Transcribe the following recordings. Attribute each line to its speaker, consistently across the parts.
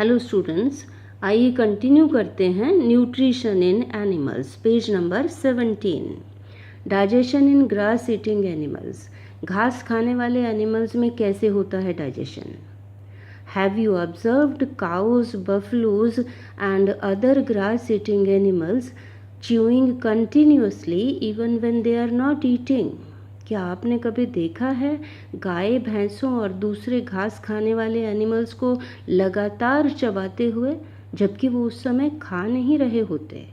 Speaker 1: Hello students, आइए continue करते हैं nutrition in animals, page number 17। Digestion in grass eating animals, घास खाने वाले एनिमल्स में कैसे होता है digestion. Have you observed cows, buffaloes and other grass eating animals chewing continuously even when they are not eating. क्या आपने कभी देखा है गाय, भैंसों और दूसरे घास खाने वाले एनिमल्स को लगातार चबाते हुए जबकि वो उस समय खा नहीं रहे होते।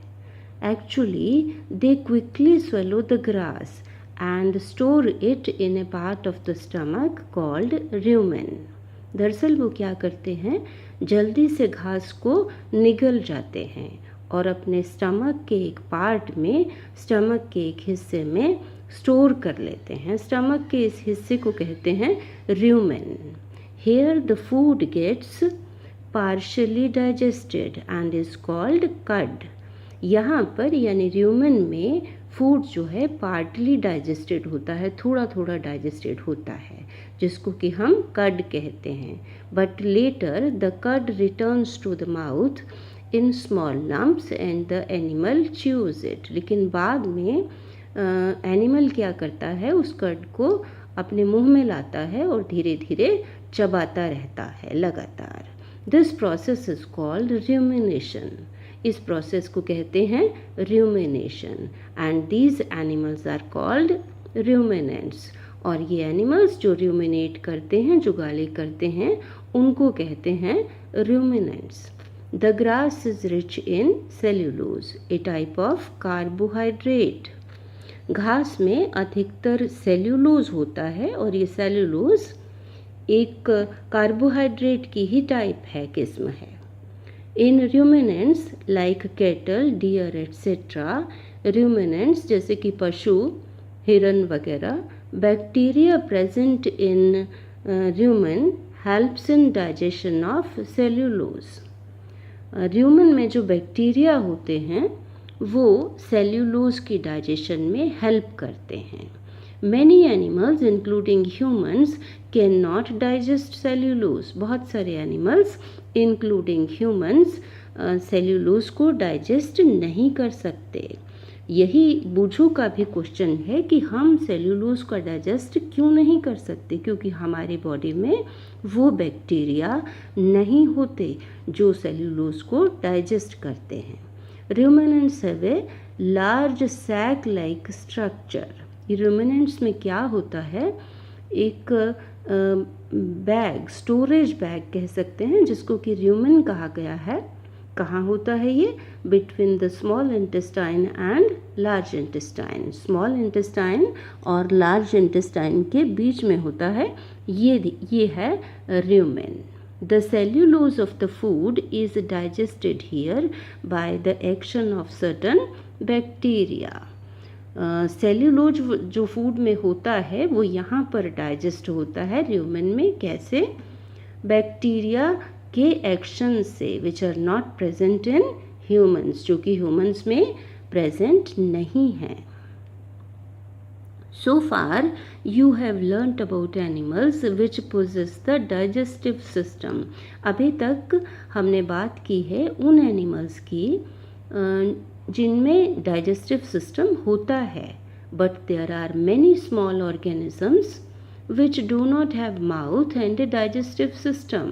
Speaker 1: Actually they quickly swallow the grass and store it in A part of the stomach called rumen। दरअसल वो क्या करते हैं, जल्दी से घास को निगल जाते हैं और अपने स्टमक के एक पार्ट में, स्टमक के एक हिस्से में स्टोर कर लेते हैं। स्टमक के इस हिस्से को कहते हैं rumen। Here the food gets partially digested and is called cud। यहाँ पर यानी rumen में फूड जो है पार्टली डाइजेस्टेड होता है, थोड़ा थोड़ा डाइजेस्टेड होता है, जिसको कि हम कड कहते हैं। But later the cud returns to the mouth in small lumps and the animal chews it. लेकिन बाद में एनिमल क्या करता है, उस कर्ड को अपने मुंह में लाता है और धीरे धीरे चबाता रहता है लगातार। This process is called rumination। इस प्रोसेस को कहते हैं rumination and these animals are called ruminants। और ये एनिमल्स जो ruminate करते हैं, जो गाली करते हैं, उनको कहते हैं ruminants। The grass is rich in cellulose, a type of carbohydrate। घास में अधिकतर सेल्यूलोज होता है और ये सेल्यूलोज एक कार्बोहाइड्रेट की ही टाइप है, किस्म है। In ruminants like cattle, deer etcetera, ruminants जैसे कि पशु, हिरन वगैरह, bacteria present in rumen helps in digestion of cellulose. rumen में जो बैक्टीरिया होते हैं वो सेल्यूलोज की डाइजेशन में हेल्प करते हैं। Many animals including humans can not digest cellulose. बहुत सारे एनिमल्स इंक्लूडिंग ह्यूमंस सेल्यूलोज को डाइजेस्ट नहीं कर सकते। यही बूझो का भी क्वेश्चन है कि हम सेल्यूलोज का डाइजेस्ट क्यों नहीं कर सकते, क्योंकि हमारी बॉडी में वो बैक्टीरिया नहीं होते जो सेल्यूलोज को डाइजेस्ट करते हैं। ruminants have a large sac-like structure। ये ruminants में क्या होता है, एक बैग, स्टोरेज बैग कह सकते हैं, जिसको कि rumen कहा गया है। कहाँ होता है ये? Between the small intestine and large intestine. Small intestine और लार्ज इंटेस्टाइन के बीच में होता है। ये है rumen। The cellulose of the food is digested here by the action of certain bacteria। Cellulose जो फूड में होता है वो यहाँ पर डाइजेस्ट होता है rumen में। कैसे? बैक्टीरिया के एक्शन से, which are not present in humans, जो कि ह्यूमंस में प्रेजेंट नहीं है। So far you have learnt about animals which possess the digestive system। अभी तक हमने बात की है उन एनिमल्स की जिनमें डाइजेस्टिव सिस्टम होता है। But there are many small organisms which do not have mouth and a digestive system।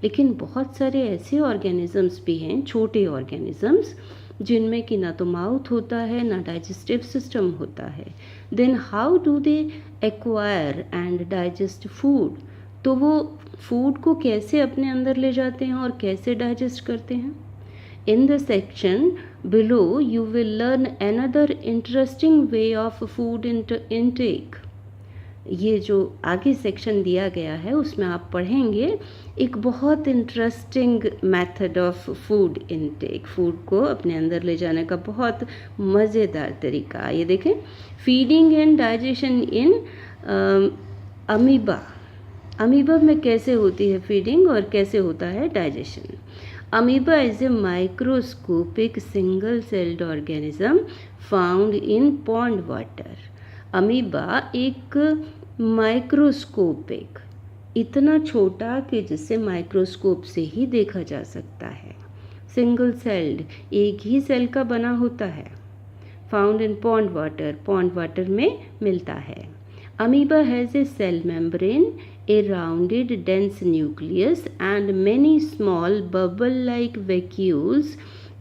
Speaker 1: लेकिन बहुत सारे ऐसे ऑर्गेनिजम्स भी हैं, छोटे ऑर्गेनिजम्स, जिनमें कि ना तो माउथ होता है ना डाइजेस्टिव सिस्टम होता है। Then how do they acquire and digest food. तो वो फूड को कैसे अपने अंदर ले जाते हैं और कैसे डाइजेस्ट करते हैं। In the section below you will learn another interesting way of food intake. ये जो आगे सेक्शन दिया गया है उसमें आप पढ़ेंगे एक बहुत interesting method of food intake. Food को अपने अंदर ले जाने का बहुत मज़ेदार तरीका। ये देखें, feeding and digestion in amoeba. Amoeba में कैसे होती है फीडिंग और कैसे होता है digestion. Amoeba is a microscopic single celled organism found in pond water. Amoeba एक माइक्रोस्कोपिक इतना छोटा कि जिसे माइक्रोस्कोप से ही देखा जा सकता है। सिंगल सेल्ड, एक ही सेल का बना होता है। फाउंड इन पॉन्ड वाटर में मिलता है। Amoeba has a cell membrane, a rounded dense nucleus and many small bubble-like vacuoles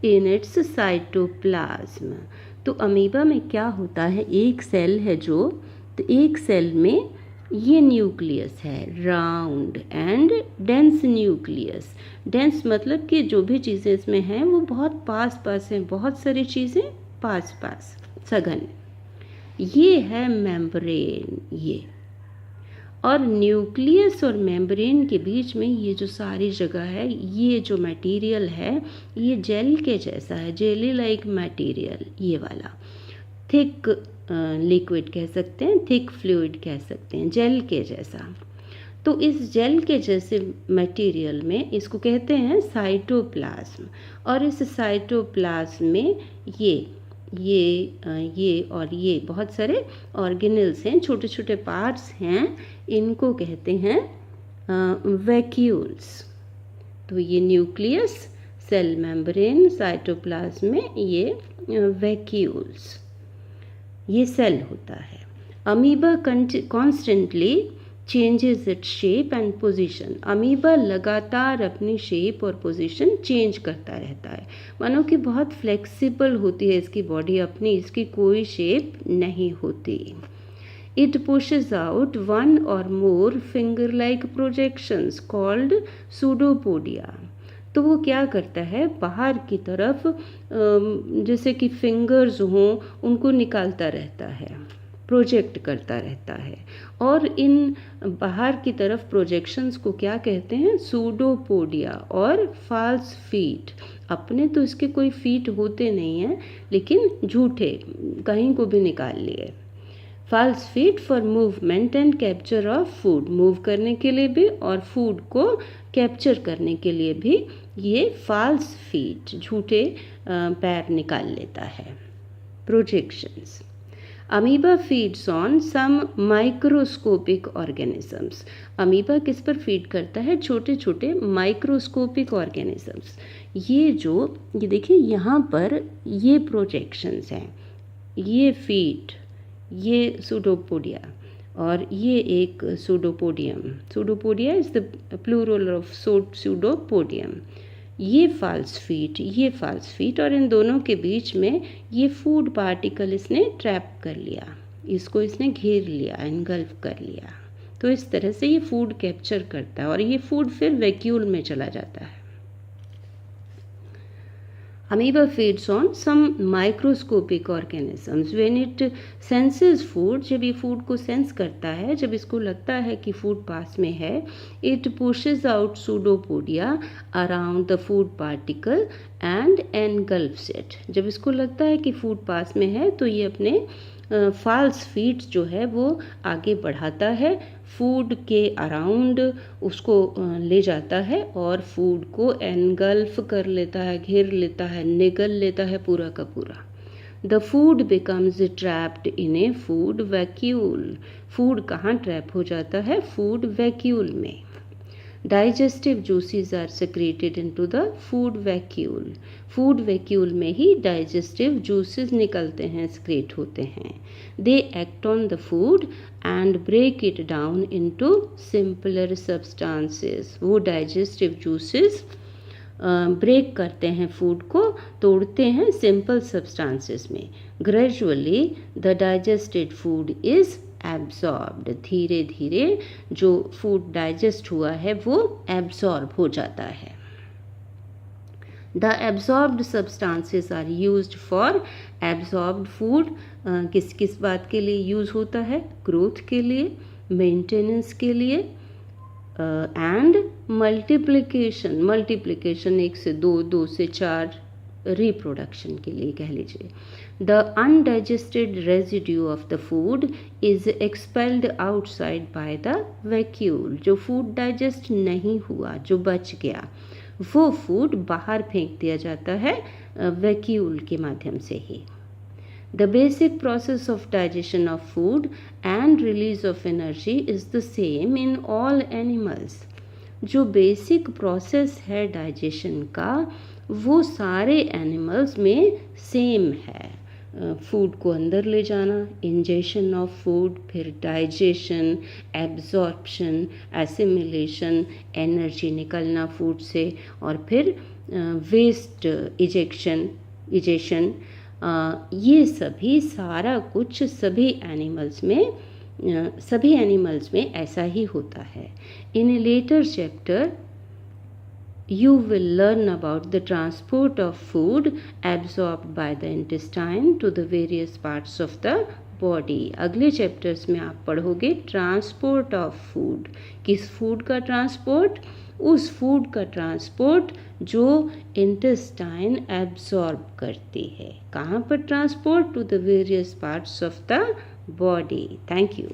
Speaker 1: in its cytoplasm। तो अमीबा में क्या होता है, एक सेल है जो, तो एक सेल में ये न्यूक्लियस है, round and dense nucleus. Dense मतलब कि जो भी चीज़ें इसमें हैं वो बहुत पास पास हैं, बहुत सारी चीज़ें पास पास, सघन। ये है मेम्ब्रेन, ये, और न्यूक्लियस और मेम्ब्रेन के बीच में ये जो सारी जगह है, ये जो मटेरियल है ये जेल के जैसा है, जेली लाइक मटेरियल, ये वाला। थिक लिक्विड कह सकते हैं, थिक फ्लूइड कह सकते हैं, जेल के जैसा। तो इस जेल के जैसे मटेरियल में इसको कहते हैं साइटोप्लाज्म। और इस साइटोप्लाज्म में ये और ये बहुत सारे ऑर्गेनेल्स हैं, छोटे छोटे पार्ट्स हैं, इनको कहते हैं वैक्यूल्स। तो ये न्यूक्लियस, सेल मेम्ब्रेन, साइटोप्लाज्म में ये वैक्यूल्स, ये सेल होता है। Amoeba constantly changes its shape and position. Amoeba लगातार अपनी शेप और पोजीशन चेंज करता रहता है, मानो कि बहुत फ्लेक्सिबल होती है इसकी बॉडी अपनी, इसकी कोई शेप नहीं होती। इट पुशेस आउट वन और more finger like projections called pseudopodia. तो वो क्या करता है, बाहर की तरफ जैसे कि फिंगर्स हों उनको निकालता रहता है, प्रोजेक्ट करता रहता है। और इन बाहर की तरफ प्रोजेक्शंस को क्या कहते हैं, सूडोपोडिया और फॉल्स फीट। अपने तो इसके कोई फीट होते नहीं हैं, लेकिन झूठे कहीं को भी निकाल लिए। False feet for movement and capture of food, move करने के लिए भी और फूड को कैप्चर करने के लिए भी ये फॉल्स फीट, झूठे पैर निकाल लेता है, projections. Amoeba feeds on some microscopic organisms. Amoeba किस पर फीड करता है, छोटे छोटे माइक्रोस्कोपिक ऑर्गेनिजम्स। ये देखिए यहाँ पर ये प्रोजेक्शंस हैं, ये फीट, ये सूडोपोडिया और ये एक pseudopodium. Pseudopodia is the plural of pseudopodium. ये फॉल्स फीट और इन दोनों के बीच में ये फूड पार्टिकल इसने ट्रैप कर लिया, इसको इसने घेर लिया, एनगल्फ कर लिया। तो इस तरह से ये फूड कैप्चर करता है और ये फूड फिर वैक्यूल में चला जाता है। Amoeba feeds on some microscopic organisms. When it senses food, जब ये फूड को सेंस करता है, जब इसको लगता है कि फूड पास में है, it pushes out pseudopodia around the food particle and engulfs it. जब इसको लगता है कि फूड पास में है तो ये अपने फॉल्स फीट जो है वो आगे बढ़ाता है, फूड के अराउंड उसको ले जाता है और फूड को एनगल्फ कर लेता है, घेर लेता है, निगल लेता है पूरा का पूरा। The food becomes trapped in a food vacuole. Food कहाँ ट्रैप हो जाता है, फूड वैक्यूल में। Digestive juices are secreted into the food vacuole. Food vacuole में ही डाइजेस्टिव जूसेस निकलते हैं, सेक्रेट होते हैं। They act on the food and break it down into simpler substances. वो डाइजेस्टिव जूसेस ब्रेक करते हैं, फूड को तोड़ते हैं सिंपल सब्सटेंसेस में। Gradually the digested food is absorbed. धीरे धीरे जो फूड डाइजेस्ट हुआ है वो एब्जॉर्ब हो जाता है। The absorbed substances are used for absorbed food. किस किस बात के लिए यूज होता है, ग्रोथ के लिए, मेंटेनेंस के लिए एंड मल्टीप्लिकेशन। मल्टीप्लिकेशन 1 से 2, 2 से 4, रिप्रोडक्शन के लिए कह लीजिए। The undigested residue of the food is expelled outside by the vacuole. जो फूड डाइजेस्ट नहीं हुआ, जो बच गया, वो फूड बाहर फेंक दिया जाता है वैक्यूल के माध्यम से ही। The basic process of digestion of food and release of energy is the same in all animals. जो बेसिक प्रोसेस है डाइजेशन का वो सारे एनिमल्स में सेम है. फूड को अंदर ले जाना, इंजेशन ऑफ फूड, फिर डाइजेशन, एब्जॉर्प्शन, एसिमिलेशन, एनर्जी निकलना फूड से, और फिर वेस्ट इजेक्शन, ये सभी सारा कुछ सभी एनिमल्स में ऐसा ही होता है. In a later chapter you will learn about the transport of food absorbed by the intestine to the various parts of the body. अगले चैप्टर्स में आप पढ़ोगे ट्रांसपोर्ट ऑफ फूड. किस फूड का ट्रांसपोर्ट? उस फूड का ट्रांसपोर्ट जो intestine absorb करती है. कहाँ पर transport? To the various parts of the body. Thank you.